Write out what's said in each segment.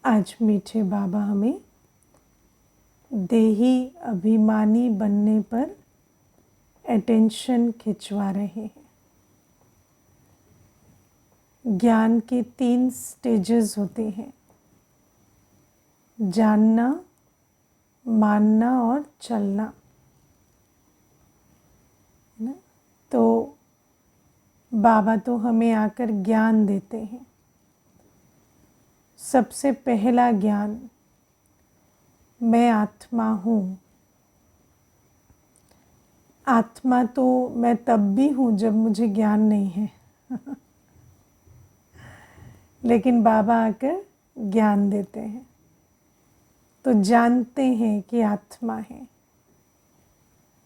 आज मीठे बाबा हमें देही अभिमानी बनने पर अटेंशन खिंचवा रहे हैं। ज्ञान के 3 स्टेजेस होते हैं, जानना, मानना और चलना। तो बाबा तो हमें आकर ज्ञान देते हैं। सबसे पहला ज्ञान, मैं आत्मा हूँ। आत्मा तो मैं तब भी हूँ जब मुझे ज्ञान नहीं है लेकिन बाबा आकर ज्ञान देते हैं तो जानते हैं कि आत्मा है।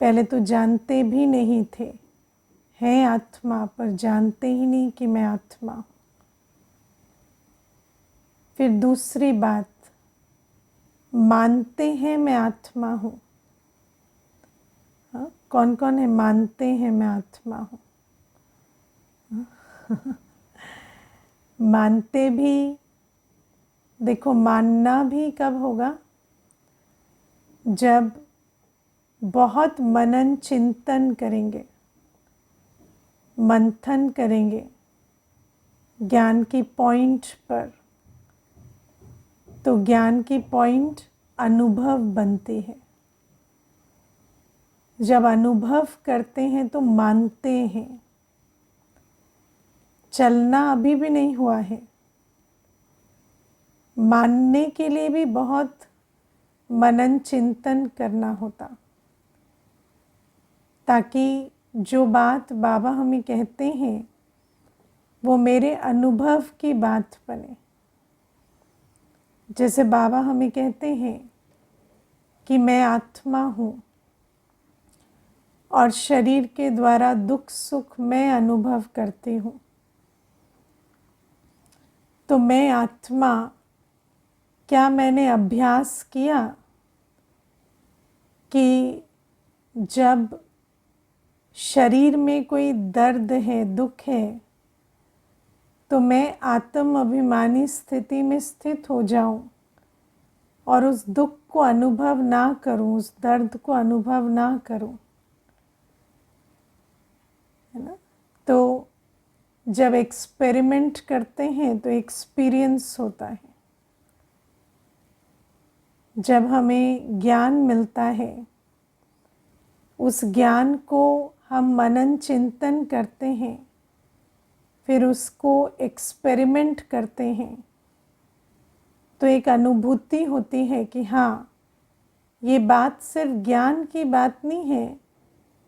पहले तो जानते भी नहीं थे, हैं आत्मा, पर जानते ही नहीं कि मैं आत्मा हूँ। फिर दूसरी बात, मानते हैं मैं आत्मा हूँ। कौन कौन है मानते हैं मैं आत्मा हूँ? मानते भी, देखो मानना भी कब होगा? जब बहुत मनन चिंतन करेंगे, मंथन करेंगे ज्ञान की पॉइंट पर, तो ज्ञान की पॉइंट अनुभव बनती है। जब अनुभव करते हैं तो मानते हैं। चलना अभी भी नहीं हुआ है। मानने के लिए भी बहुत मनन चिंतन करना होता, ताकि जो बात बाबा हमें कहते हैं वो मेरे अनुभव की बात बने। जैसे बाबा हमें कहते हैं कि मैं आत्मा हूँ और शरीर के द्वारा दुख सुख मैं अनुभव करती हूँ। तो मैं आत्मा, क्या मैंने अभ्यास किया कि जब शरीर में कोई दर्द है, दुख है, तो मैं आत्म अभिमानी स्थिति में स्थित हो जाऊं और उस दुख को अनुभव ना करूं, उस दर्द को अनुभव ना करूं, है ना? तो जब एक्सपेरिमेंट करते हैं तो एक्सपीरियंस होता है। जब हमें ज्ञान मिलता है, उस ज्ञान को हम मनन चिंतन करते हैं, फिर उसको एक्सपेरिमेंट करते हैं, तो एक अनुभूति होती है कि हाँ, ये बात सिर्फ ज्ञान की बात नहीं है,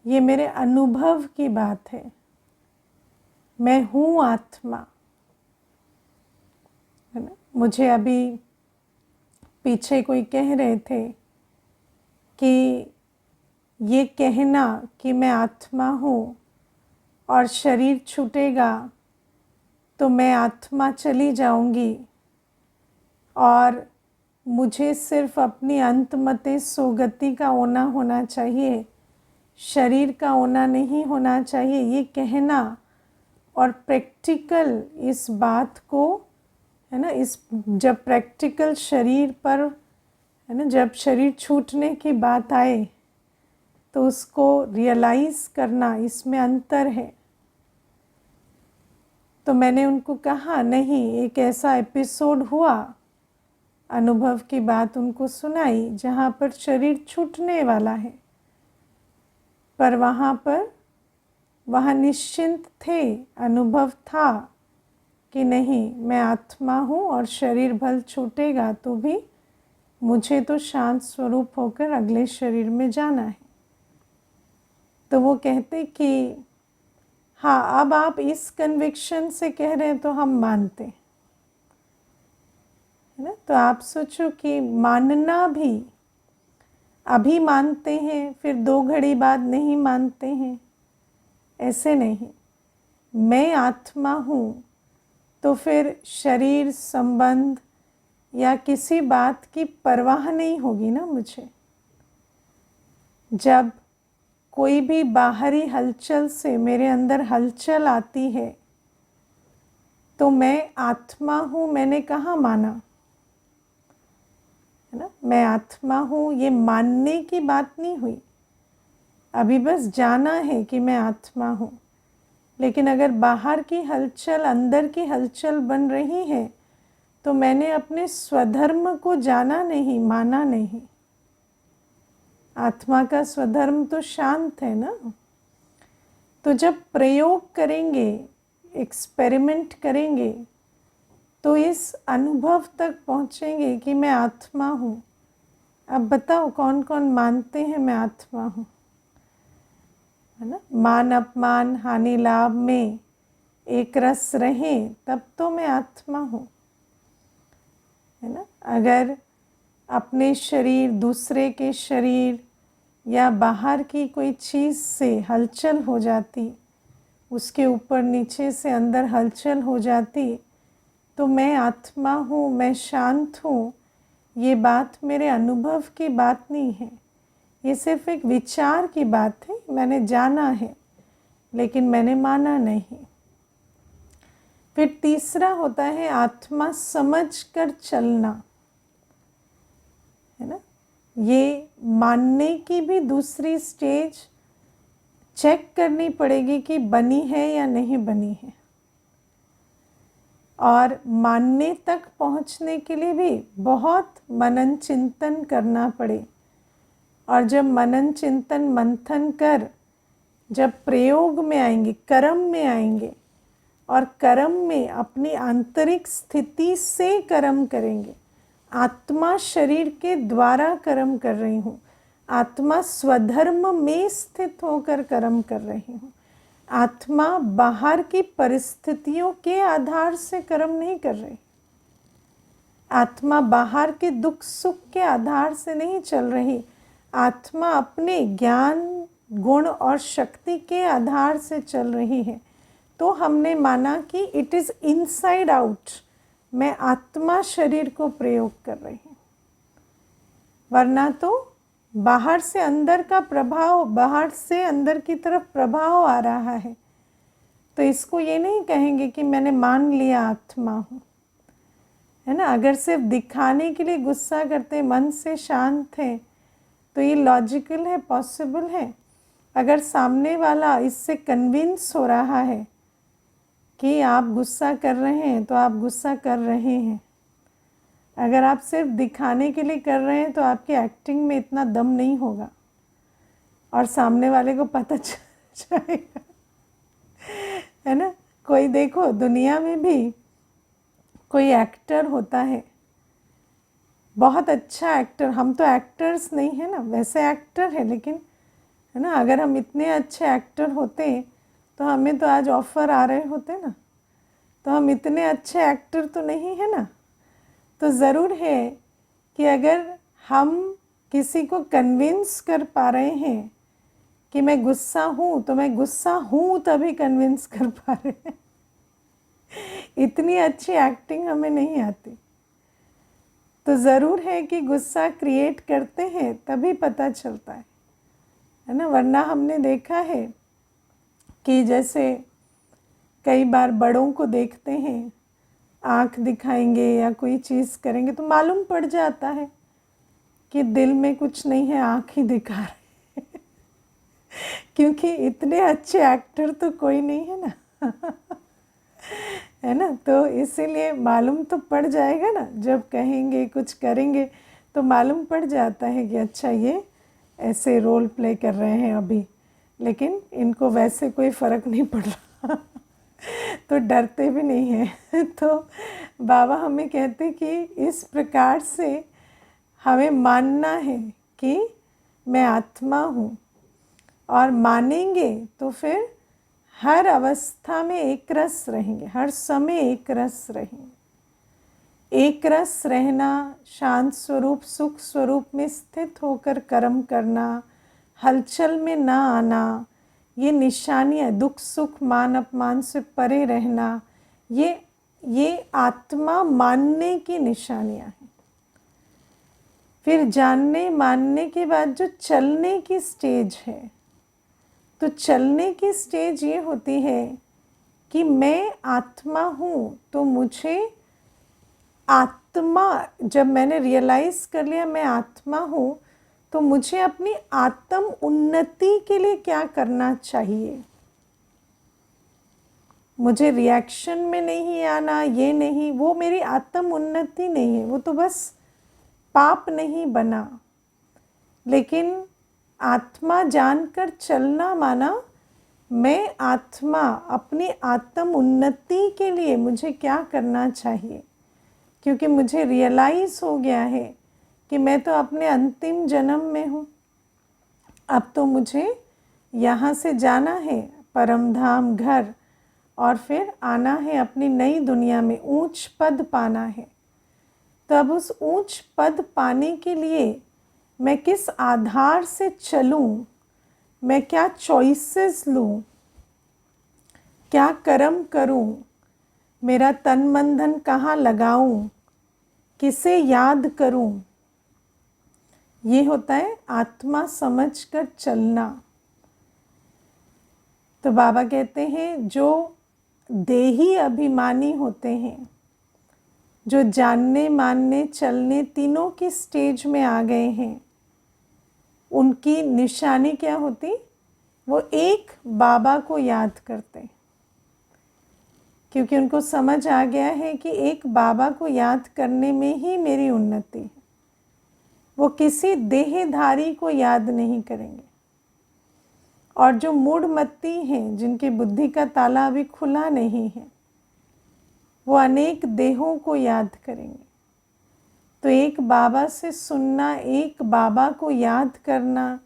ये मेरे अनुभव की बात है। मैं हूँ आत्मा, है ना? मुझे अभी पीछे कोई कह रहे थे कि ये कहना कि मैं आत्मा हूँ और शरीर छूटेगा तो मैं आत्मा चली जाऊंगी और मुझे सिर्फ अपनी अंतमते सोगति का होना होना चाहिए, शरीर का होना नहीं होना चाहिए, ये कहना और प्रैक्टिकल इस बात को, है ना, इस जब प्रैक्टिकल शरीर पर, है ना, जब शरीर छूटने की बात आए तो उसको रियलाइज़ करना, इसमें अंतर है। तो मैंने उनको कहा नहीं, एक ऐसा एपिसोड हुआ, अनुभव की बात उनको सुनाई जहाँ पर शरीर छूटने वाला है, पर वहाँ निश्चिंत थे, अनुभव था कि नहीं, मैं आत्मा हूँ और शरीर भल छूटेगा तो भी मुझे तो शांत स्वरूप होकर अगले शरीर में जाना है। तो वो कहते कि हाँ, अब आप इस कन्विक्शन से कह रहे हैं तो हम मानते हैं, है ना? तो आप सोचो कि मानना भी, अभी मानते हैं फिर 2 घड़ी बाद नहीं मानते हैं, ऐसे नहीं। मैं आत्मा हूँ तो फिर शरीर संबंध या किसी बात की परवाह नहीं होगी ना मुझे। जब कोई भी बाहरी हलचल से मेरे अंदर हलचल आती है तो मैं आत्मा हूँ, मैंने कहाँ माना? मैं आत्मा हूँ, ये मानने की बात नहीं हुई। अभी बस जाना है कि मैं आत्मा हूँ। लेकिन अगर बाहर की हलचल अंदर की हलचल बन रही है तो मैंने अपने स्वधर्म को जाना नहीं, माना नहीं। आत्मा का स्वधर्म तो शांत है ना। तो जब प्रयोग करेंगे, एक्सपेरिमेंट करेंगे, तो इस अनुभव तक पहुँचेंगे कि मैं आत्मा हूँ। अब बताओ कौन कौन मानते हैं मैं आत्मा हूँ, है ना। मान अपमान हानि लाभ में एक रस रहे तब तो मैं आत्मा हूँ, है ना। अगर अपने शरीर, दूसरे के शरीर या बाहर की कोई चीज़ से हलचल हो जाती, उसके ऊपर नीचे से अंदर हलचल हो जाती, तो मैं आत्मा हूँ, मैं शांत हूँ, ये बात मेरे अनुभव की बात नहीं है। ये सिर्फ एक विचार की बात है। मैंने जाना है लेकिन मैंने माना नहीं। फिर तीसरा होता है आत्मा समझ कर चलना, है ना। ये मानने की भी दूसरी स्टेज चेक करनी पड़ेगी कि बनी है या नहीं बनी है। और मानने तक पहुंचने के लिए भी बहुत मनन चिंतन करना पड़े। और जब मनन चिंतन मंथन कर जब प्रयोग में आएंगे, कर्म में आएंगे, और कर्म में अपनी आंतरिक स्थिति से कर्म करेंगे। आत्मा शरीर के द्वारा कर्म कर रही हूँ, आत्मा स्वधर्म में स्थित होकर कर्म कर रही हूँ। आत्मा बाहर की परिस्थितियों के आधार से कर्म नहीं कर रही। आत्मा बाहर के दुख सुख के आधार से नहीं चल रही। आत्मा अपने ज्ञान गुण और शक्ति के आधार से चल रही है। तो हमने माना कि इट इज़ इनसाइड आउट, मैं आत्मा शरीर को प्रयोग कर रही हूँ। वरना तो बाहर से अंदर का प्रभाव, बाहर से अंदर की तरफ प्रभाव आ रहा है, तो इसको ये नहीं कहेंगे कि मैंने मान लिया आत्मा हूँ, है ना। अगर सिर्फ दिखाने के लिए गुस्सा करते, मन से शांत है, तो ये लॉजिकल है, पॉसिबल है। अगर सामने वाला इससे कन्विंस हो रहा है कि आप गुस्सा कर रहे हैं, तो आप गुस्सा कर रहे हैं। अगर आप सिर्फ दिखाने के लिए कर रहे हैं तो आपकी एक्टिंग में इतना दम नहीं होगा और सामने वाले को पता चल जाएगा, है ना। कोई देखो दुनिया में भी कोई एक्टर होता है, बहुत अच्छा एक्टर, हम तो एक्टर्स नहीं है ना, वैसे एक्टर है लेकिन, है ना। अगर हम इतने अच्छे एक्टर होते तो हमें तो आज ऑफ़र आ रहे होते ना। तो हम इतने अच्छे एक्टर तो नहीं है ना। तो ज़रूर है कि अगर हम किसी को कन्विंस कर पा रहे हैं कि मैं गुस्सा हूँ, तो मैं गुस्सा हूँ तभी कन्विंस कर पा रहे हैं। इतनी अच्छी एक्टिंग हमें नहीं आती। तो ज़रूर है कि गुस्सा क्रिएट करते हैं तभी पता चलता है ना। वरना हमने देखा है कि जैसे कई बार बड़ों को देखते हैं, आँख दिखाएंगे या कोई चीज़ करेंगे तो मालूम पड़ जाता है कि दिल में कुछ नहीं है, आँख ही दिखा रहे हैं। क्योंकि इतने अच्छे एक्टर तो कोई नहीं है ना। है ना। तो इसीलिए मालूम तो पड़ जाएगा ना, जब कहेंगे कुछ करेंगे तो मालूम पड़ जाता है कि अच्छा ये ऐसे रोल प्ले कर रहे हैं अभी, लेकिन इनको वैसे कोई फ़र्क नहीं पड़ रहा। तो डरते भी नहीं हैं। तो बाबा हमें कहते कि इस प्रकार से हमें मानना है कि मैं आत्मा हूँ, और मानेंगे तो फिर हर अवस्था में एक रस रहेंगे, हर समय एक रस रहेंगे। एक रस रहना, शांत स्वरूप सुख स्वरूप में स्थित होकर कर्म करना, हलचल में ना आना, ये निशानियाँ, दुख सुख मान अपमान से परे रहना, ये आत्मा मानने की निशानियाँ हैं। फिर जानने मानने के बाद जो चलने की स्टेज है, तो चलने की स्टेज ये होती है कि मैं आत्मा हूँ, तो मुझे आत्मा, जब मैंने रियलाइज़ कर लिया मैं आत्मा हूँ, तो मुझे अपनी आत्म उन्नति के लिए क्या करना चाहिए। मुझे रिएक्शन में नहीं आना, ये नहीं, वो मेरी आत्म उन्नति नहीं है, वो तो बस पाप नहीं बना। लेकिन आत्मा जानकर चलना माना मैं आत्मा, अपनी आत्म उन्नति के लिए मुझे क्या करना चाहिए, क्योंकि मुझे रियलाइज़ हो गया है कि मैं तो अपने अंतिम जन्म में हूँ। अब तो मुझे यहाँ से जाना है परम धाम घर, और फिर आना है अपनी नई दुनिया में, ऊंच पद पाना है। तो अब उस ऊंच पद पाने के लिए मैं किस आधार से चलूँ, मैं क्या चॉइसेस लूँ, क्या कर्म करूँ, मेरा तन मन धन कहाँ लगाऊँ, किसे याद करूँ, ये होता है आत्मा समझकर चलना। तो बाबा कहते हैं जो देही अभिमानी होते हैं, जो जानने मानने चलने तीनों की स्टेज में आ गए हैं, उनकी निशानी क्या होती, वो एक बाबा को याद करते, क्योंकि उनको समझ आ गया है कि एक बाबा को याद करने में ही मेरी उन्नति है। वो किसी देहधारी को याद नहीं करेंगे। और जो मूढ़मती हैं, जिनकी बुद्धि का ताला अभी खुला नहीं है, वो अनेक देहों को याद करेंगे। तो एक बाबा से सुनना, एक बाबा को याद करना,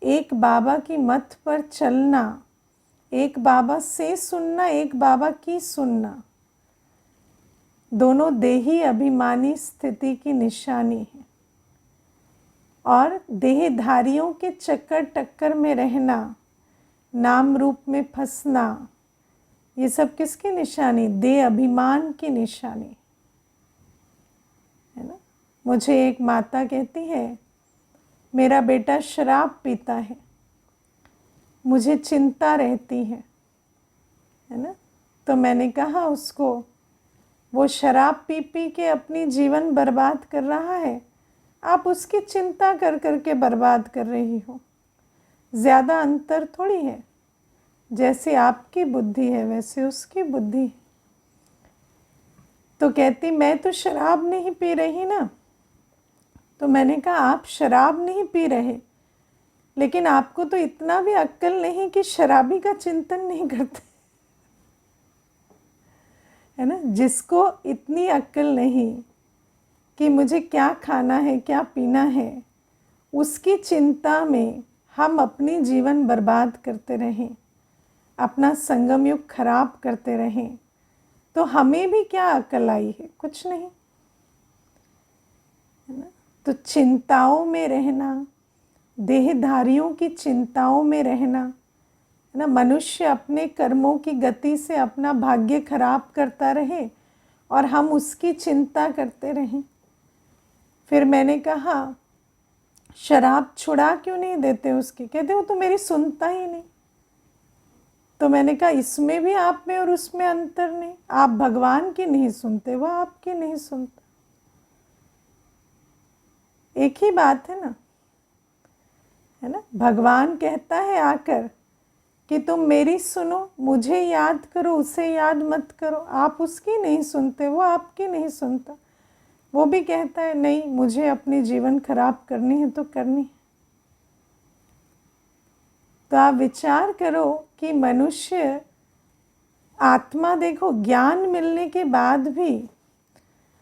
एक बाबा की मत पर चलना, एक बाबा से सुनना, एक बाबा की सुनना, दोनों देही अभिमानी स्थिति की निशानी है। और देहधारियों के चक्कर टक्कर में रहना, नाम रूप में फंसना, ये सब किसकी निशानी, देह अभिमान की निशानी है ना। मुझे एक माता कहती है मेरा बेटा शराब पीता है, मुझे चिंता रहती है ना। तो मैंने कहा उसको, वो शराब पी पी के अपनी जीवन बर्बाद कर रहा है, आप उसकी चिंता कर कर के बर्बाद कर रही हो। ज़्यादा अंतर थोड़ी है, जैसे आपकी बुद्धि है वैसे उसकी बुद्धि है। तो कहती मैं तो शराब नहीं पी रही ना। तो मैंने कहा आप शराब नहीं पी रहे, लेकिन आपको तो इतना भी अक्ल नहीं कि शराबी का चिंतन नहीं करते, है ना। जिसको इतनी अक्ल नहीं कि मुझे क्या खाना है क्या पीना है, उसकी चिंता में हम अपनी जीवन बर्बाद करते रहें, अपना संगम युग खराब करते रहें, तो हमें भी क्या अकल आई है, कुछ नहीं, है ना। तो चिंताओं में रहना, देहधारियों की चिंताओं में रहना, है ना। मनुष्य अपने कर्मों की गति से अपना भाग्य खराब करता रहे और हम उसकी चिंता करते रहें। फिर मैंने कहा शराब छुड़ा क्यों नहीं देते उसकी, कहते वो तो मेरी सुनता ही नहीं। तो मैंने कहा इसमें भी आप में और उसमें अंतर नहीं, आप भगवान की नहीं सुनते, वो आपकी नहीं सुनता, एक ही बात है ना, है ना। भगवान कहता है आकर कि तुम मेरी सुनो, मुझे याद करो, उसे याद मत करो। आप उसकी नहीं सुनते, वो आपकी नहीं सुनता। वो भी कहता है नहीं, मुझे अपनी जीवन खराब करनी है तो करनी है। तो आप विचार करो कि मनुष्य आत्मा, देखो ज्ञान मिलने के बाद भी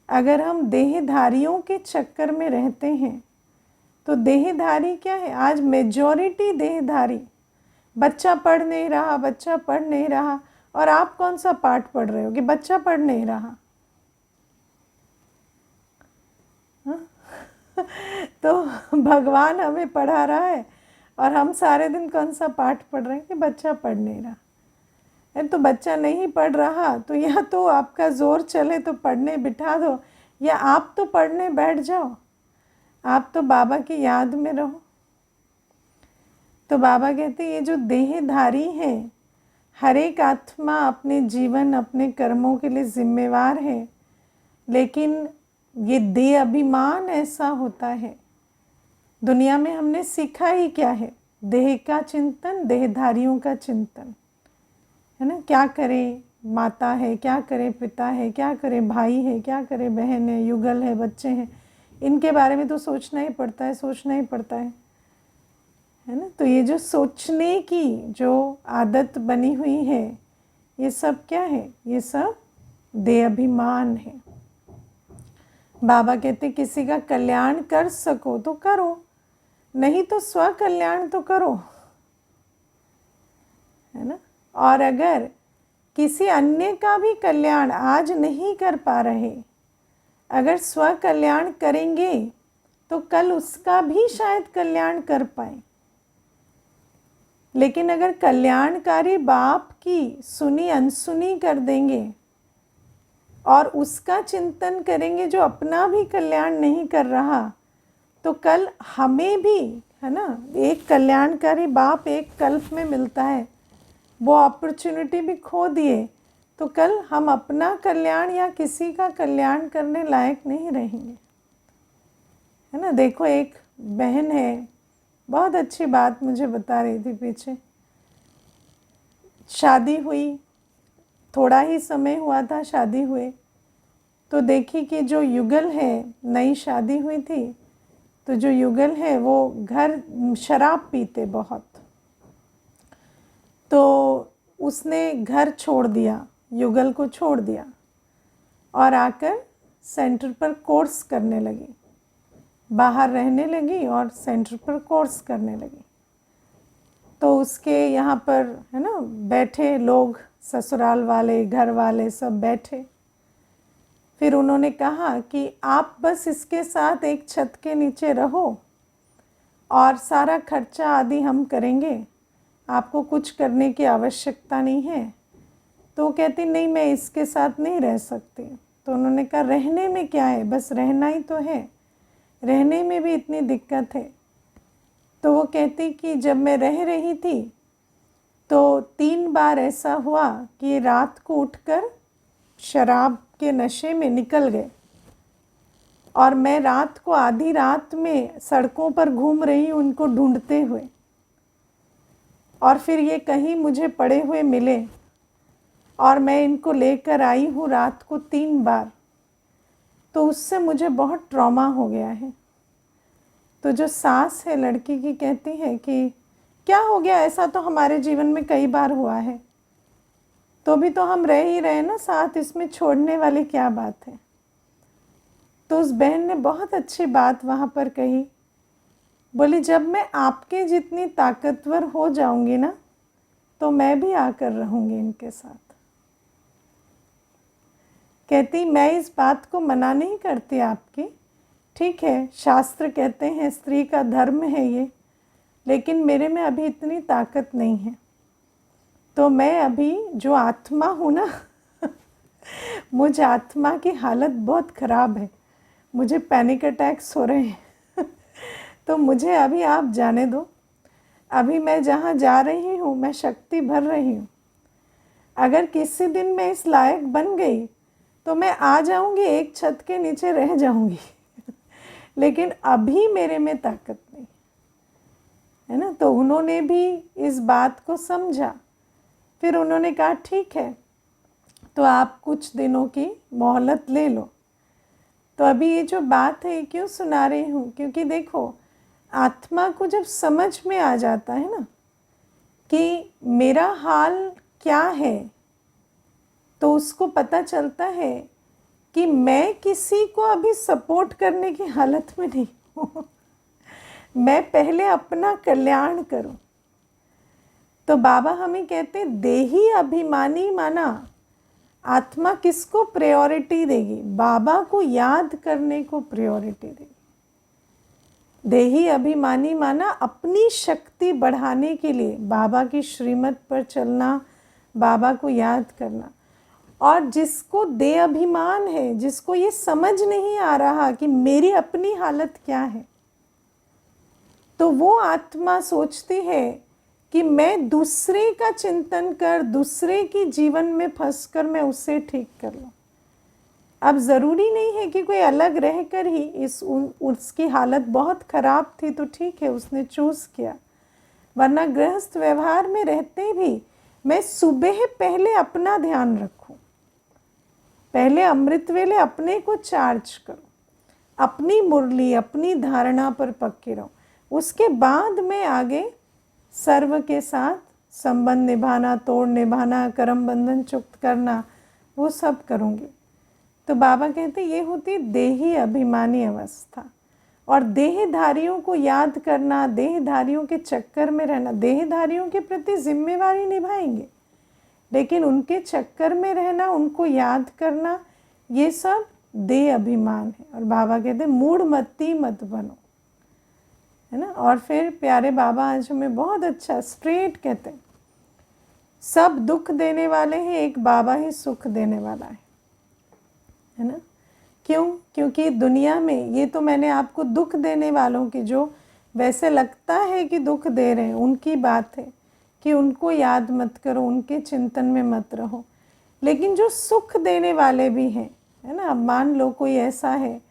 अगर हम देहधारियों के चक्कर में रहते हैं, तो देहधारी क्या है, आज मेजॉरिटी देहधारी, बच्चा पढ़ नहीं रहा, बच्चा पढ़ नहीं रहा, और आप कौन सा पाठ पढ़ रहे हो कि बच्चा पढ़ नहीं रहा। तो भगवान हमें पढ़ा रहा है और हम सारे दिन कौन सा पाठ पढ़ रहे हैं कि बच्चा पढ़ नहीं रहा है। तो बच्चा नहीं पढ़ रहा तो या तो आपका जोर चले तो पढ़ने बिठा दो, या आप तो पढ़ने बैठ जाओ, आप तो बाबा की याद में रहो। तो बाबा कहते ये जो देहधारी हैं, हर एक आत्मा अपने जीवन अपने कर्मों के लिए जिम्मेवार है, लेकिन ये देह अभिमान ऐसा होता है। दुनिया में हमने सीखा ही क्या है? देह का चिंतन, देहधारियों का चिंतन, है ना। क्या करें, माता है, क्या करें पिता है, क्या करें भाई है, क्या करें बहन है, युगल है, बच्चे हैं, इनके बारे में तो सोचना ही पड़ता है, सोचना ही पड़ता है ना। तो ये जो सोचने की जो आदत बनी हुई है, ये सब क्या है? ये सब देह अभिमान है। बाबा कहते किसी का कल्याण कर सको तो करो, नहीं तो स्व कल्याण तो करो, है ना। और अगर किसी अन्य का भी कल्याण आज नहीं कर पा रहे, अगर स्व कल्याण करेंगे तो कल उसका भी शायद कल्याण कर पाए। लेकिन अगर कल्याणकारी बाप की सुनी अनसुनी कर देंगे और उसका चिंतन करेंगे जो अपना भी कल्याण नहीं कर रहा, तो कल हमें भी, है ना, एक कल्याणकारी बाप एक कल्प में मिलता है, वो अपॉर्चुनिटी भी खो दिए तो कल हम अपना कल्याण या किसी का कल्याण करने लायक नहीं रहेंगे, है ना। देखो एक बहन है, बहुत अच्छी बात मुझे बता रही थी पीछे, शादी हुई, थोड़ा ही समय हुआ था शादी हुए, तो देखी कि जो युगल है, नई शादी हुई थी, तो जो युगल है वो घर शराब पीते बहुत, तो उसने घर छोड़ दिया, युगल को छोड़ दिया और आकर सेंटर पर कोर्स करने लगी, बाहर रहने लगी और सेंटर पर कोर्स करने लगी। तो उसके यहाँ पर, है ना, बैठे लोग, ससुराल वाले, घर वाले सब बैठे। फिर उन्होंने कहा कि आप बस इसके साथ एक छत के नीचे रहो और सारा खर्चा आदि हम करेंगे, आपको कुछ करने की आवश्यकता नहीं है। तो वो कहती नहीं, मैं इसके साथ नहीं रह सकती। तो उन्होंने कहा रहने में क्या है, बस रहना ही तो है, रहने में भी इतनी दिक्कत है। तो वो कहती कि जब मैं रह रही थी तो 3 बार ऐसा हुआ कि रात को उठकर शराब के नशे में निकल गए और मैं रात को आधी रात में सड़कों पर घूम रही हूँ उनको ढूंढते हुए, और फिर ये कहीं मुझे पड़े हुए मिले और मैं इनको लेकर आई हूँ रात को 3 बार। तो उससे मुझे बहुत ट्रॉमा हो गया है। तो जो सास है लड़की की कहती है कि क्या हो गया, ऐसा तो हमारे जीवन में कई बार हुआ है, तो भी तो हम रह ही रहे ना साथ, इसमें छोड़ने वाली क्या बात है। तो उस बहन ने बहुत अच्छी बात वहाँ पर कही, बोली जब मैं आपके जितनी ताकतवर हो जाऊंगी ना, तो मैं भी आकर रहूंगी इनके साथ। कहती मैं इस बात को मना नहीं करती आपकी, ठीक है, शास्त्र कहते हैं स्त्री का धर्म है ये, लेकिन मेरे में अभी इतनी ताकत नहीं है। तो मैं अभी जो आत्मा हूँ ना मुझ आत्मा की हालत बहुत ख़राब है, मुझे पैनिक अटैक्स हो रहे हैं तो मुझे अभी आप जाने दो, अभी मैं जहाँ जा रही हूँ मैं शक्ति भर रही हूँ। अगर किसी दिन मैं इस लायक बन गई तो मैं आ जाऊँगी, एक छत के नीचे रह जाऊँगी लेकिन अभी मेरे में ताकत नहीं, है ना। तो उन्होंने भी इस बात को समझा। फिर उन्होंने कहा ठीक है, तो आप कुछ दिनों की मोहलत ले लो। तो अभी ये जो बात है क्यों सुना रही हूँ, क्योंकि देखो आत्मा को जब समझ में आ जाता है ना कि मेरा हाल क्या है, तो उसको पता चलता है कि मैं किसी को अभी सपोर्ट करने की हालत में नहीं हूँ मैं पहले अपना कल्याण करूं। तो बाबा हमें कहते हैं देही अभिमानी माना, आत्मा किसको प्रायोरिटी देगी? बाबा को याद करने को प्रायोरिटी देगी। देही अभिमानी माना अपनी शक्ति बढ़ाने के लिए बाबा की श्रीमत पर चलना, बाबा को याद करना। और जिसको देह अभिमान है, जिसको ये समझ नहीं आ रहा कि मेरी अपनी हालत क्या है, तो वो आत्मा सोचती है कि मैं दूसरे का चिंतन कर, दूसरे की जीवन में फंसकर मैं उसे ठीक कर लूं। अब ज़रूरी नहीं है कि कोई अलग रह कर ही उसकी हालत बहुत ख़राब थी तो ठीक है, उसने चूज़ किया, वरना गृहस्थ व्यवहार में रहते भी मैं सुबह पहले अपना ध्यान रखूं, पहले अमृत वेले अपने को चार्ज करूं, अपनी मुरली अपनी धारणा पर पक्के रहूं, उसके बाद मैं आगे सर्व के साथ संबंध निभाना, तोड़ निभाना, कर्म बंधन चुक्त करना, वो सब करूँगी। तो बाबा कहते ये होती देही अभिमानी अवस्था। और देहधारियों को याद करना, देहधारियों के चक्कर में रहना, देहधारियों के प्रति जिम्मेवारी निभाएंगे, लेकिन उनके चक्कर में रहना, उनको याद करना, ये सब देह अभिमान है। और बाबा कहते मूढ़मती मत बनो, है ना। और फिर प्यारे बाबा आज हमें बहुत अच्छा स्ट्रेट कहते हैं, सब दुख देने वाले हैं, एक बाबा ही सुख देने वाला है ना। क्यों? क्योंकि दुनिया में ये तो मैंने आपको दुख देने वालों की, जो वैसे लगता है कि दुख दे रहे हैं, उनकी बात है कि उनको याद मत करो, उनके चिंतन में मत रहो। लेकिन जो सुख देने वाले भी हैं, है ना, अब मान लो कोई ऐसा है,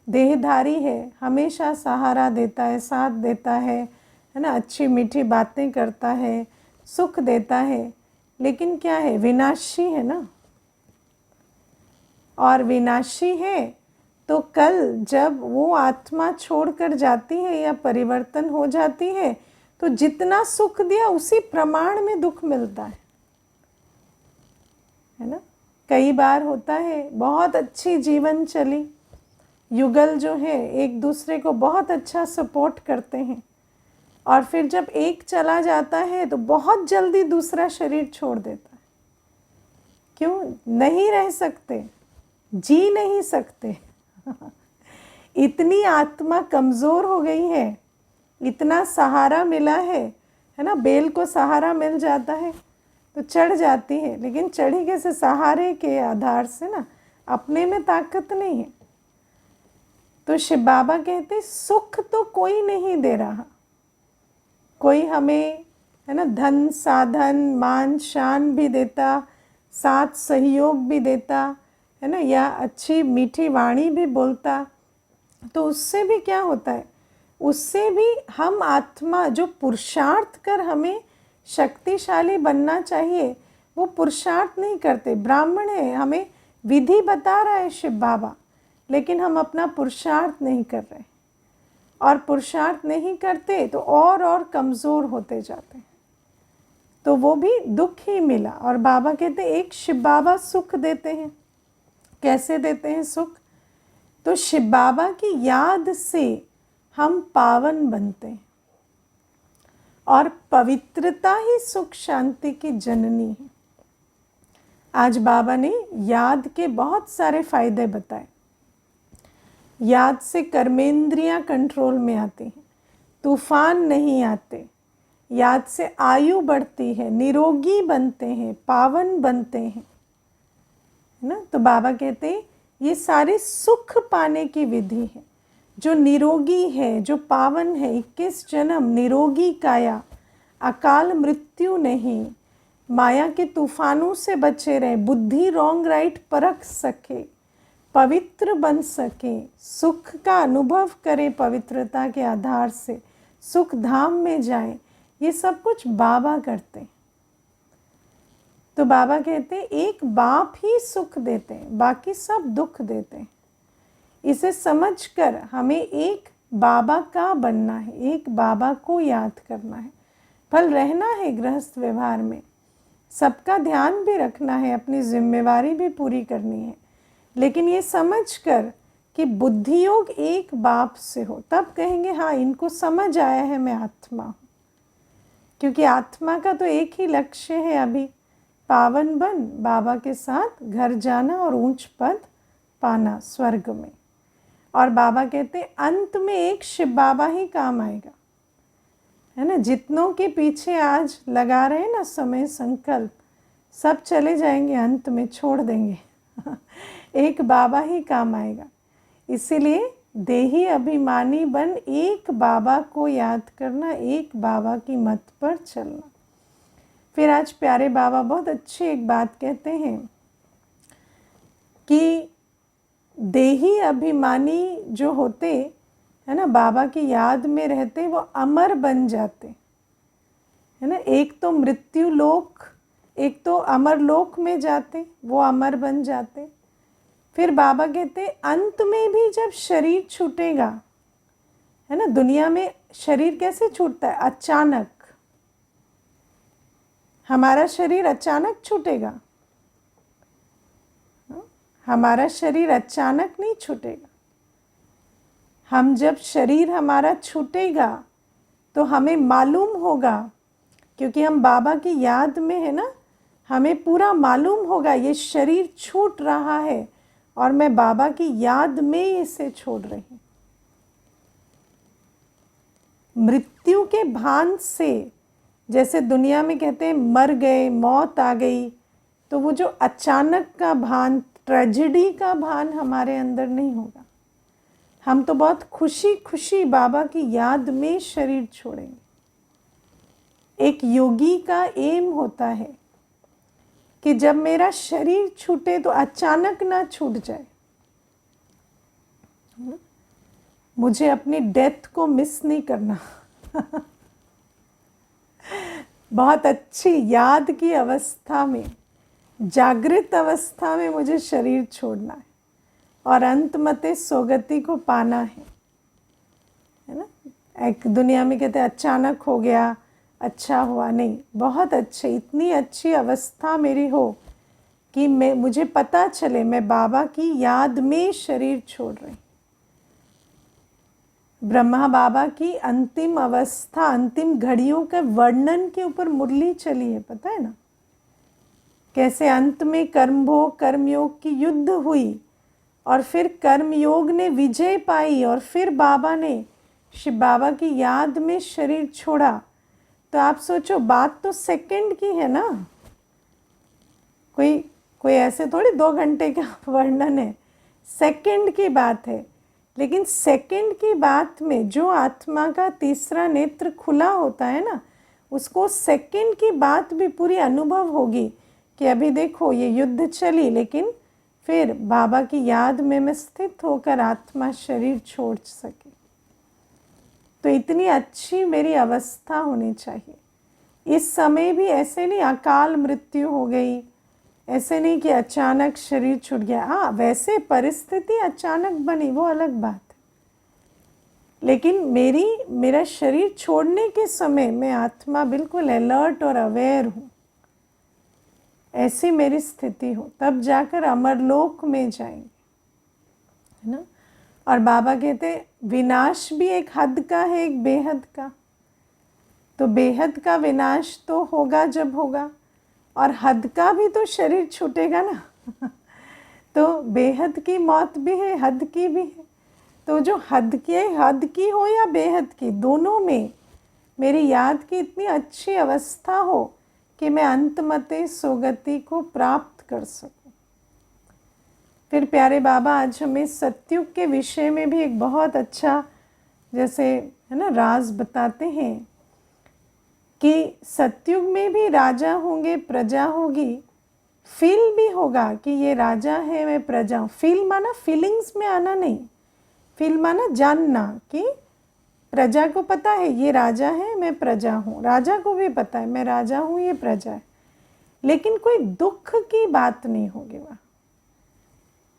देहधारी है, हमेशा सहारा देता है, साथ देता है ना, अच्छी मीठी बातें करता है, सुख देता है, लेकिन क्या है, विनाशी है ना। और विनाशी है तो कल जब वो आत्मा छोड़कर जाती है या परिवर्तन हो जाती है, तो जितना सुख दिया उसी प्रमाण में दुख मिलता है ना। कई बार होता है बहुत अच्छी जीवन चली, युगल जो है एक दूसरे को बहुत अच्छा सपोर्ट करते हैं, और फिर जब एक चला जाता है तो बहुत जल्दी दूसरा शरीर छोड़ देता है। क्यों? नहीं रह सकते, जी नहीं सकते इतनी आत्मा कमज़ोर हो गई है, इतना सहारा मिला है ना। बेल को सहारा मिल जाता है तो चढ़ जाती है, लेकिन चढ़ी कैसे? सहारे के आधार से ना, अपने में ताकत नहीं है। तो शिव बाबा कहते सुख तो कोई नहीं दे रहा, कोई हमें, है ना, धन साधन मान शान भी देता, साथ सहयोग भी देता, है ना, या अच्छी मीठी वाणी भी बोलता, तो उससे भी क्या होता है, उससे भी हम आत्मा जो पुरुषार्थ कर हमें शक्तिशाली बनना चाहिए, वो पुरुषार्थ नहीं करते। ब्राह्मण है, हमें विधि बता रहा है शिव बाबा, लेकिन हम अपना पुरुषार्थ नहीं कर रहे, और पुरुषार्थ नहीं करते तो और कमज़ोर होते जाते हैं, तो वो भी दुख ही मिला। और बाबा कहते एक शिव बाबा सुख देते हैं। कैसे देते हैं सुख? तो शिव बाबा की याद से हम पावन बनते हैं, और पवित्रता ही सुख शांति की जननी है। आज बाबा ने याद के बहुत सारे फायदे बताए। याद से कर्मेंद्रियां कंट्रोल में आती हैं, तूफान नहीं आते, याद से आयु बढ़ती है, निरोगी बनते हैं, पावन बनते हैं, है ना। तो बाबा कहते हैं ये सारे सुख पाने की विधि है। जो निरोगी है, जो पावन है, 21 जन्म निरोगी काया, अकाल मृत्यु नहीं, माया के तूफानों से बचे रहे, बुद्धि रॉन्ग राइट परख सके, पवित्र बन सके, सुख का अनुभव करे, पवित्रता के आधार से सुख धाम में जाए, ये सब कुछ बाबा करते हैं। तो बाबा कहते हैं एक बाप ही सुख देते हैं, बाकी सब दुख देते हैं। इसे समझकर हमें एक बाबा का बनना है, एक बाबा को याद करना है। फल रहना है गृहस्थ व्यवहार में, सबका ध्यान भी रखना है, अपनी जिम्मेवारी भी पूरी करनी है, लेकिन ये समझकर कि बुद्धि योग एक बाप से हो, तब कहेंगे हाँ इनको समझ आया है मैं आत्मा हूँ। क्योंकि आत्मा का तो एक ही लक्ष्य है अभी, पावन बन बाबा के साथ घर जाना और ऊंच पद पाना स्वर्ग में। और बाबा कहते अंत में एक शिव बाबा ही काम आएगा, है ना। जितनों के पीछे आज लगा रहे हैं ना समय संकल्प, सब चले जाएंगे, अंत में छोड़ देंगे एक बाबा ही काम आएगा। इसीलिए देही अभिमानी बन एक बाबा को याद करना, एक बाबा की मत पर चलना। फिर आज प्यारे बाबा बहुत अच्छी एक बात कहते हैं कि देही अभिमानी जो होते है ना, बाबा की याद में रहते, वो अमर बन जाते है ना। एक तो मृत्यु लोक, एक तो अमर लोक में जाते, वो अमर बन जाते। फिर बाबा कहते अंत में भी जब शरीर छूटेगा है ना, दुनिया में शरीर कैसे छूटता है? अचानक। हमारा शरीर अचानक छूटेगा? हमारा शरीर अचानक नहीं छूटेगा। हम जब शरीर हमारा छूटेगा तो हमें मालूम होगा, क्योंकि हम बाबा की याद में है ना, हमें पूरा मालूम होगा ये शरीर छूट रहा है और मैं बाबा की याद में इसे छोड़ रही हूँ। मृत्यु के भान से, जैसे दुनिया में कहते हैं मर गए, मौत आ गई, तो वो जो अचानक का भान, ट्रेजेडी का भान हमारे अंदर नहीं होगा। हम तो बहुत खुशी खुशी बाबा की याद में शरीर छोड़ेंगे। एक योगी का एम होता है कि जब मेरा शरीर छूटे तो अचानक ना छूट जाए। मुझे अपनी डेथ को मिस नहीं करना। बहुत अच्छी याद की अवस्था में, जागृत अवस्था में मुझे शरीर छोड़ना है और अंतमते सोगति को पाना है ना। एक दुनिया में कहते हैं अचानक हो गया, अच्छा हुआ, नहीं, बहुत अच्छे, इतनी अच्छी अवस्था मेरी हो कि मुझे पता चले मैं बाबा की याद में शरीर छोड़ रही। ब्रह्मा बाबा की अंतिम अवस्था, अंतिम घड़ियों के वर्णन के ऊपर मुरली चली है, पता है ना, कैसे अंत में कर्मभोग कर्मयोग की युद्ध हुई और फिर कर्मयोग ने विजय पाई और फिर बाबा ने शिव बाबा की याद में शरीर छोड़ा। तो आप सोचो, बात तो सेकंड की है ना, कोई ऐसे थोड़ी 2 घंटे का वर्णन है, सेकंड की बात है। लेकिन सेकंड की बात में जो आत्मा का तीसरा नेत्र खुला होता है ना, उसको सेकंड की बात भी पूरी अनुभव होगी कि अभी देखो ये युद्ध चली, लेकिन फिर बाबा की याद में मैं स्थित होकर आत्मा शरीर छोड़ सके। तो इतनी अच्छी मेरी अवस्था होनी चाहिए। इस समय भी ऐसे नहीं अकाल मृत्यु हो गई, ऐसे नहीं कि अचानक शरीर छूट गया। हाँ, वैसे परिस्थिति अचानक बनी, वो अलग बात है, लेकिन मेरा शरीर छोड़ने के समय मैं आत्मा बिल्कुल अलर्ट और अवेयर हूँ, ऐसी मेरी स्थिति हो, तब जाकर अमरलोक में जाएंगे, है ना। और बाबा कहते विनाश भी एक हद का है, एक बेहद का। तो बेहद का विनाश तो होगा जब होगा, और हद का भी तो शरीर छूटेगा ना। तो बेहद की मौत भी है, हद की भी है। तो जो हद की हो या बेहद की, दोनों में मेरी याद की इतनी अच्छी अवस्था हो कि मैं अंतमते सोगति को प्राप्त कर सकूं। फिर प्यारे बाबा आज हमें सत्युग के विषय में भी एक बहुत अच्छा, जैसे है ना, राज बताते हैं कि सत्युग में भी राजा होंगे, प्रजा होगी। फील भी होगा कि ये राजा है, मैं प्रजा हूँ। फील माना फीलिंग्स में आना नहीं, फील माना जानना कि प्रजा को पता है ये राजा है, मैं प्रजा हूँ। राजा को भी पता है मैं राजा हूँ, ये प्रजा है। लेकिन कोई दुख की बात नहीं होगी वहाँ,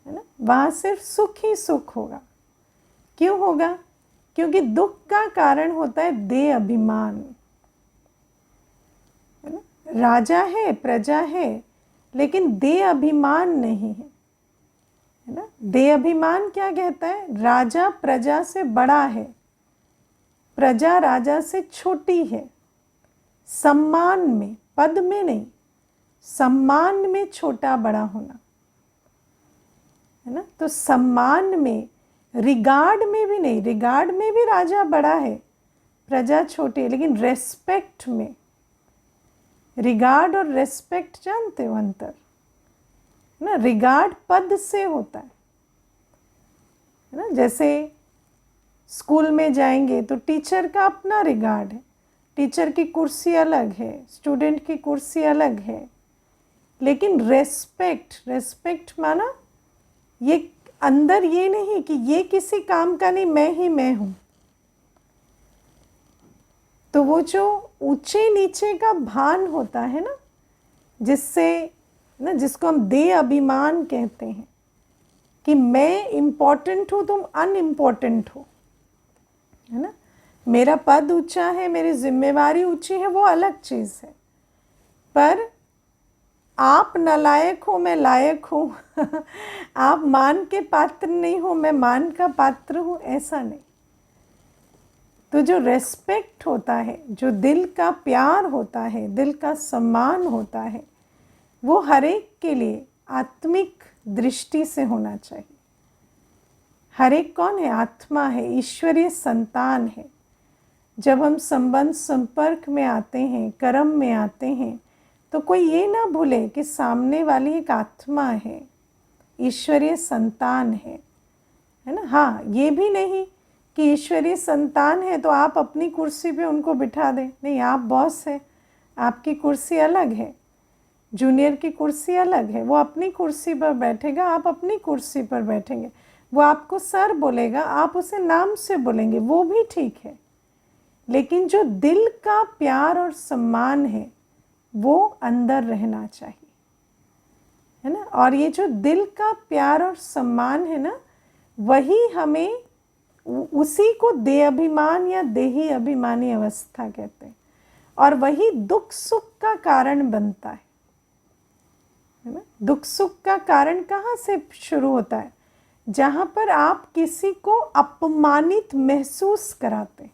है ना। वहाँ सिर्फ सुख ही सुख होगा। क्यों होगा? क्योंकि दुख का कारण होता है देह अभिमान, है ना। राजा है, प्रजा है, लेकिन देह अभिमान नहीं है, है ना। देह अभिमान क्या कहता है? राजा प्रजा से बड़ा है, प्रजा राजा से छोटी है। सम्मान में, पद में नहीं, सम्मान में छोटा बड़ा होना, है ना। तो सम्मान में, रिगार्ड में भी नहीं, रिगार्ड में भी राजा बड़ा है, प्रजा छोटी है। लेकिन रेस्पेक्ट में, रिगार्ड और रेस्पेक्ट जानते हो अंतर, है ना। रिगार्ड पद से होता है ना। जैसे स्कूल में जाएंगे तो टीचर का अपना रिगार्ड है, टीचर की कुर्सी अलग है, स्टूडेंट की कुर्सी अलग है। लेकिन रेस्पेक्ट, रेस्पेक्ट माना ये अंदर ये नहीं कि ये किसी काम का नहीं, मैं ही मैं हूँ। तो वो जो ऊंचे नीचे का भान होता है ना, जिससे ना, जिसको हम देह अभिमान कहते हैं कि मैं इम्पोर्टेंट हूँ, तुम अनइम्पोर्टेंट हो, है ना। मेरा पद ऊंचा है, मेरी जिम्मेवारी ऊंची है, वो अलग चीज़ है। पर आप नालायक हो, मैं लायक हूँ आप मान के पात्र नहीं हो, मैं मान का पात्र हूँ, ऐसा नहीं। तो जो रेस्पेक्ट होता है, जो दिल का प्यार होता है, दिल का सम्मान होता है, वो हर एक के लिए आत्मिक दृष्टि से होना चाहिए। हर एक कौन है? आत्मा है, ईश्वरीय संतान है। जब हम संबंध संपर्क में आते हैं, कर्म में आते हैं, तो कोई ये ना भूले कि सामने वाली एक आत्मा है, ईश्वरीय संतान है ना। हाँ, ये भी नहीं कि ईश्वरीय संतान है तो आप अपनी कुर्सी पे उनको बिठा दें। नहीं, आप बॉस है, आपकी कुर्सी अलग है, जूनियर की कुर्सी अलग है। वो अपनी कुर्सी पर बैठेगा, आप अपनी कुर्सी पर बैठेंगे। वो आपको सर बोलेगा, आप उसे नाम से बोलेंगे, वो भी ठीक है। लेकिन जो दिल का प्यार और सम्मान है वो अंदर रहना चाहिए, है ना। और ये जो दिल का प्यार और सम्मान है ना, वही हमें, उसी को देह अभिमान या देही अभिमानी अवस्था कहते हैं। और वही दुख सुख का कारण बनता है ना। दुख सुख का कारण कहाँ से शुरू होता है? जहाँ पर आप किसी को अपमानित महसूस कराते हैं,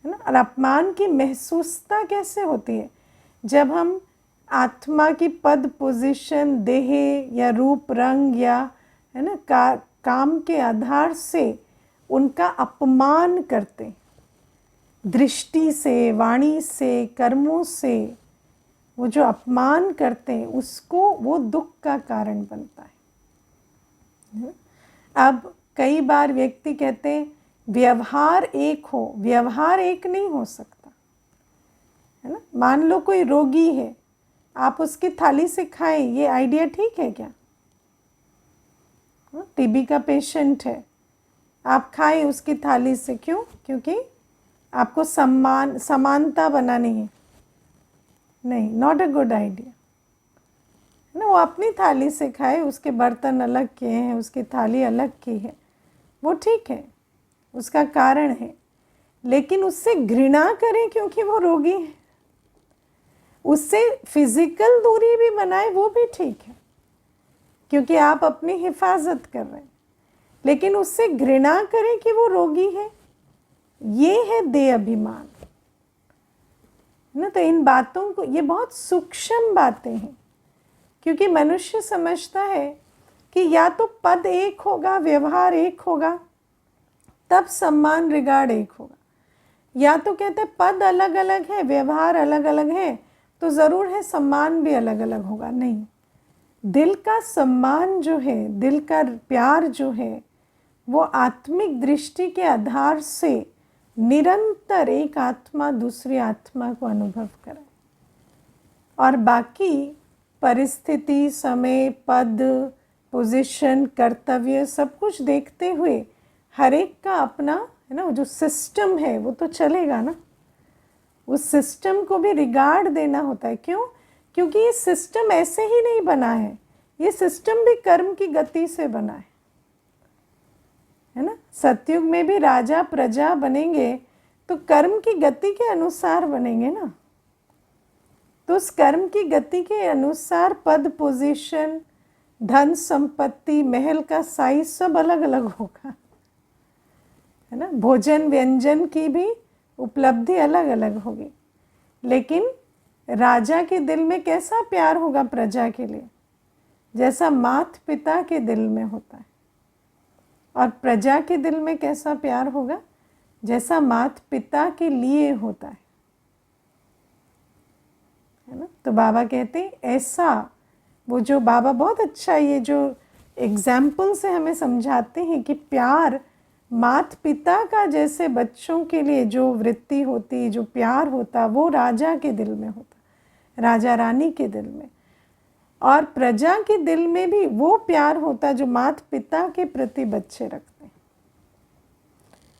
है ना। और अपमान की महसूसता कैसे होती है? जब हम आत्मा की पद, पोजीशन, देह या रूप रंग या, है ना, काम के आधार से उनका अपमान करते, दृष्टि से, वाणी से, कर्मों से वो जो अपमान करते हैं, उसको, वो दुख का कारण बनता है। अब कई बार व्यक्ति कहते हैं व्यवहार एक हो, व्यवहार एक नहीं हो सकता, है ना। मान लो कोई रोगी है, आप उसकी थाली से खाएं, ये आइडिया ठीक है क्या? टीबी का पेशेंट है, आप खाएं उसकी थाली से, क्यों? क्योंकि आपको समानता बनानी है। नहीं, नॉट अ गुड आइडिया, है ना। वो अपनी थाली से खाए, उसके बर्तन अलग किए हैं, उसकी थाली अलग की है, वो ठीक है, उसका कारण है। लेकिन उससे घृणा करें क्योंकि वो रोगी है, उससे फिजिकल दूरी भी बनाए, वो भी ठीक है, क्योंकि आप अपनी हिफाजत कर रहे हैं। लेकिन उससे घृणा करें कि वो रोगी है, ये है देह अभिमान, ना। तो इन बातों को, ये बहुत सूक्ष्म बातें हैं, क्योंकि मनुष्य समझता है कि या तो पद एक होगा, व्यवहार एक होगा, तब सम्मान रिगार्ड एक होगा, या तो कहते हैं पद अलग अलग है, व्यवहार अलग अलग है, तो ज़रूर है सम्मान भी अलग अलग होगा। नहीं, दिल का सम्मान जो है, दिल का प्यार जो है, वो आत्मिक दृष्टि के आधार से निरंतर एक आत्मा दूसरी आत्मा को अनुभव कराए। और बाकी परिस्थिति, समय, पद, पोजीशन, कर्तव्य, सब कुछ देखते हुए हर एक का अपना, है ना, जो सिस्टम है वो तो चलेगा ना। उस सिस्टम को भी रिगार्ड देना होता है। क्यों? क्योंकि ये सिस्टम ऐसे ही नहीं बना है, ये सिस्टम भी कर्म की गति से बना है ना। सतयुग में भी राजा प्रजा बनेंगे तो कर्म की गति के अनुसार बनेंगे ना। तो उस कर्म की गति के अनुसार पद, पोजीशन, धन संपत्ति, महल का साइज सब अलग अलग होगा, है ना। भोजन व्यंजन की भी उपलब्धि अलग अलग होगी। लेकिन राजा के दिल में कैसा प्यार होगा प्रजा के लिए? जैसा माता पिता के दिल में होता है। और प्रजा के दिल में कैसा प्यार होगा? जैसा माता पिता के लिए होता है ना। तो बाबा कहते हैं ऐसा, वो जो बाबा बहुत अच्छा ये जो एग्जाम्पल से हमें समझाते हैं कि प्यार माता पिता का जैसे बच्चों के लिए जो वृत्ति होती, जो प्यार होता, वो राजा के दिल में होता, राजा रानी के दिल में। और प्रजा के दिल में भी वो प्यार होता है जो माता पिता के प्रति बच्चे रखते हैं।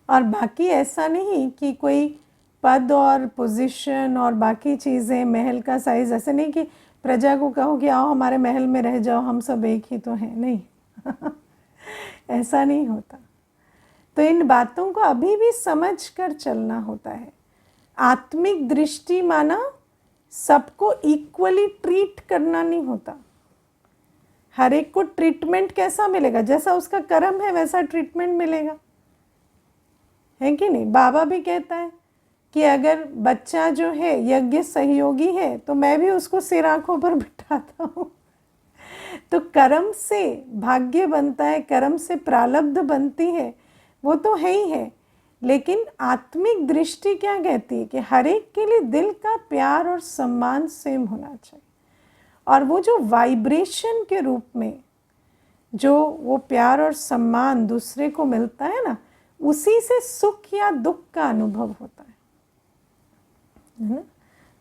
और बाकी ऐसा नहीं कि कोई पद और पोजीशन और बाकी चीज़ें, महल का साइज, ऐसे नहीं कि प्रजा को कहो कि आओ हमारे महल में रह जाओ, हम सब एक ही तो हैं, नहीं ऐसा नहीं होता। तो इन बातों को अभी भी समझ कर चलना होता है। आत्मिक दृष्टि माना सबको इक्वली ट्रीट करना नहीं होता। हर एक को ट्रीटमेंट कैसा मिलेगा, जैसा उसका कर्म है वैसा ट्रीटमेंट मिलेगा, है कि नहीं। बाबा भी कहता है कि अगर बच्चा जो है यज्ञ सहयोगी है तो मैं भी उसको सिर आंखों पर बिठाता हूँ। तो कर्म से भाग्य बनता है, कर्म से प्रारब्ध बनती है, वो तो है ही है। लेकिन आत्मिक दृष्टि क्या कहती है कि हर एक के लिए दिल का प्यार और सम्मान सेम होना चाहिए। और वो जो वाइब्रेशन के रूप में जो वो प्यार और सम्मान दूसरे को मिलता है ना, उसी से सुख या दुख का अनुभव होता है ना।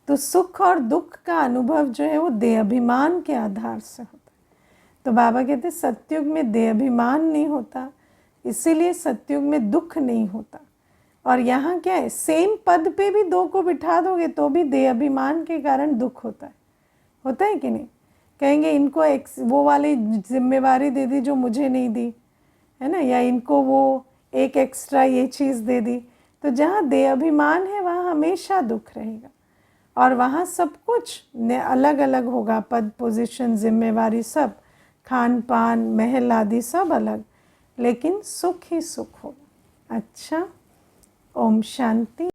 तो सुख और दुख का अनुभव जो है वो देहाभिमान के आधार से होता है। तो बाबा कहते सतयुग में देहाभिमान नहीं होता, इसीलिए सतयुग में दुख नहीं होता। और यहाँ क्या है, सेम पद पे भी दो को बिठा दोगे तो भी देहाभिमान के कारण दुख होता है कि नहीं। कहेंगे इनको वो वाली जिम्मेवारी दे दी जो मुझे नहीं दी, है ना, या इनको वो एक एक्स्ट्रा ये चीज़ दे दी। तो जहाँ देहाभिमान है वहाँ हमेशा दुख रहेगा। और वहाँ सब कुछ अलग अलग होगा, पद, पोजीशन, जिम्मेवारी सब, खान पान, महल आदि सब अलग, लेकिन सुख ही सुख होगा। अच्छा, ओम शांति।